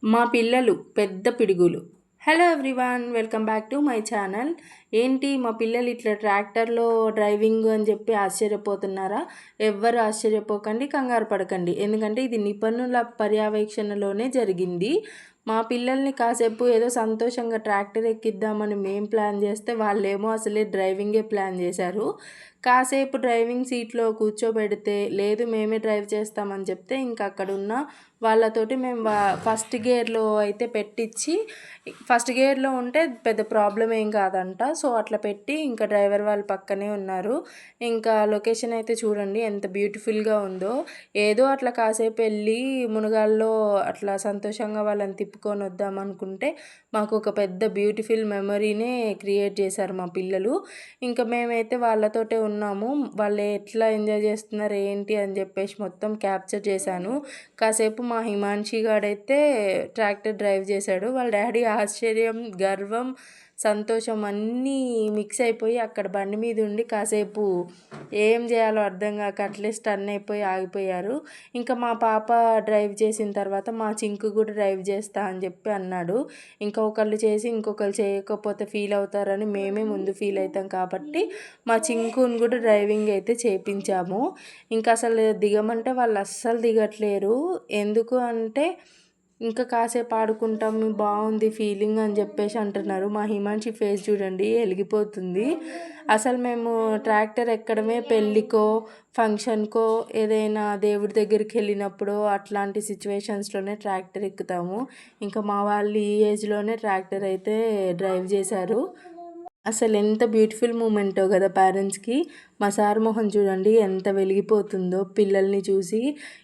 మా పిల్లలు పెద్ద పిడుగులు. Hello everyone, welcome back to my channel. ఏంటి మా పిల్లలు ఇట్లా ట్రాక్టర్లో డ్రైవింగ్ అని చెప్పి ఆశ్చర్యపోతున్నారా? ఎవ్వరు ఆశ్చర్యపోకండి, కంగారు పడకండి. ఎందుకంటే ఇది నిపుణుల పర్యవేక్షణలోనే జరిగింది. మా పిల్లల్ని కాసేపు ఏదో సంతోషంగా ట్రాక్టర్ ఎక్కిద్దామని మేము ప్లాన్ చేస్తే వాళ్ళేమో అసలే డ్రైవింగే ప్లాన్ చేశారు. కాసేపు డ్రైవింగ్ సీట్లో కూర్చోబెడితే లేదు మేమే డ్రైవ్ చేస్తామని చెప్తే ఇంకా అక్కడున్న వాళ్ళతోటి మేము ఫస్ట్ గేర్లో అయితే పెట్టించి, ఫస్ట్ గేర్లో ఉంటే పెద్ద ప్రాబ్లం ఏం కాదంట. సో అట్లా పెట్టి ఇంకా డ్రైవర్ వాళ్ళు పక్కనే ఉన్నారు. ఇంకా లొకేషన్ అయితే చూడండి ఎంత బ్యూటిఫుల్గా ఉందో. ఏదో అట్లా కాసేపు వెళ్ళి మునగాల్లో అట్లా సంతోషంగా వాళ్ళని తిప్పుకొని వద్దామనుకుంటే మాకు ఒక పెద్ద బ్యూటిఫుల్ మెమరీనే క్రియేట్ చేశారు మా పిల్లలు. ఇంకా మేమైతే వాళ్ళతోటే ఉన్నాము. వాళ్ళు ఎట్లా ఎంజాయ్ చేస్తున్నారు ఏంటి అని చెప్పేసి మొత్తం క్యాప్చర్ చేశాను. కాసేపు మా హిమాన్షి గాడైతే ట్రాక్టర్ డ్రైవ్ చేశాడు. వాళ్ళ డాడీ ఆశ్చర్యం, గర్వం, సంతోషం అన్నీ మిక్స్ అయిపోయి అక్కడ బండి మీద ఉండి కాసేపు ఏం చేయాలో అర్థం కాక అట్లే స్టన్ అయిపోయి ఆగిపోయారు. ఇంకా మా పాప డ్రైవ్ చేసిన తర్వాత మా చింకు కూడా డ్రైవ్ చేస్తా అని చెప్పి అన్నాడు. ఇంకా ఒకళ్ళు చేసి ఇంకొకరు చేయకపోతే ఫీల్ అవుతారని మేమే ముందు ఫీల్ అవుతాం కాబట్టి మా చింకుని కూడా డ్రైవింగ్ అయితే చేయించాము. ఇంకా అసలు దిగమంటే వాళ్ళు అస్సలు దిగట్లేరు. ఎందుకు అంటే ఇంకా కాసేపు ఆడుకుంటాం, బాగుంది ఫీలింగ్ అని చెప్పేసి అంటున్నారు. మా హిమాన్షి ఫేస్ చూడండి వెలిగిపోతుంది. అసలు మేము ట్రాక్టర్ ఎక్కడమే పెళ్ళికో ఫంక్షన్కో ఏదైనా దేవుడి దగ్గరికి వెళ్ళినప్పుడు అట్లాంటి సిచ్యువేషన్స్లోనే ట్రాక్టర్ ఎక్కుతాము. ఇంకా మా వాళ్ళు ఈ ఏజ్లోనే ట్రాక్టర్ అయితే డ్రైవ్ చేశారు. అసలు ఎంత బ్యూటిఫుల్ మూమెంటో కదా పేరెంట్స్కి. మా సార్ మొహం చూడండి ఎంత వెలిగిపోతుందో పిల్లల్ని చూసి.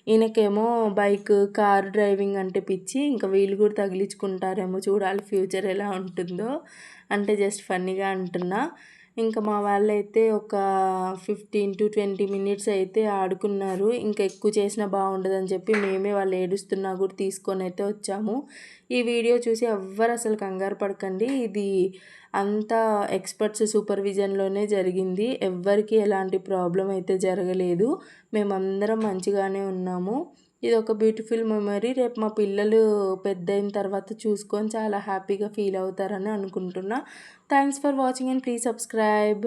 ఈయనకేమో బైక్ కార్ డ్రైవింగ్ అంటే పిచ్చి. ఇంకా వీళ్ళు కూడా తగిలించుకుంటారేమో, చూడాలి ఫ్యూచర్ ఎలా ఉంటుందో. అంటే జస్ట్ ఫన్నీగా అంటున్నా. ఇంకా మా వాళ్ళైతే ఒక 15 to 20 minutes అయితే ఆడుకున్నారు. ఇంకా ఎక్కువ చేసినా బాగుండదని చెప్పి మేమే వాళ్ళు ఏడుస్తున్నా కూడా తీసుకొని అయితే వచ్చాము. ఈ వీడియో చూసి ఎవ్వరు అసలు కంగారు పడకండి. ఇది అంతా ఎక్స్పర్ట్స్ సూపర్విజన్లోనే జరిగింది. ఎవ్వరికి ఎలాంటి ప్రాబ్లం అయితే జరగలేదు. మేమందరం మంచిగానే ఉన్నాము. ఇది ఒక బ్యూటిఫుల్ మెమరీ. రేపు మా పిల్లలు పెద్ద అయిన తర్వాత చూసుకొని చాలా హ్యాపీగా ఫీల్ అవుతారని అనుకుంటున్నా. Thanks for watching and please subscribe.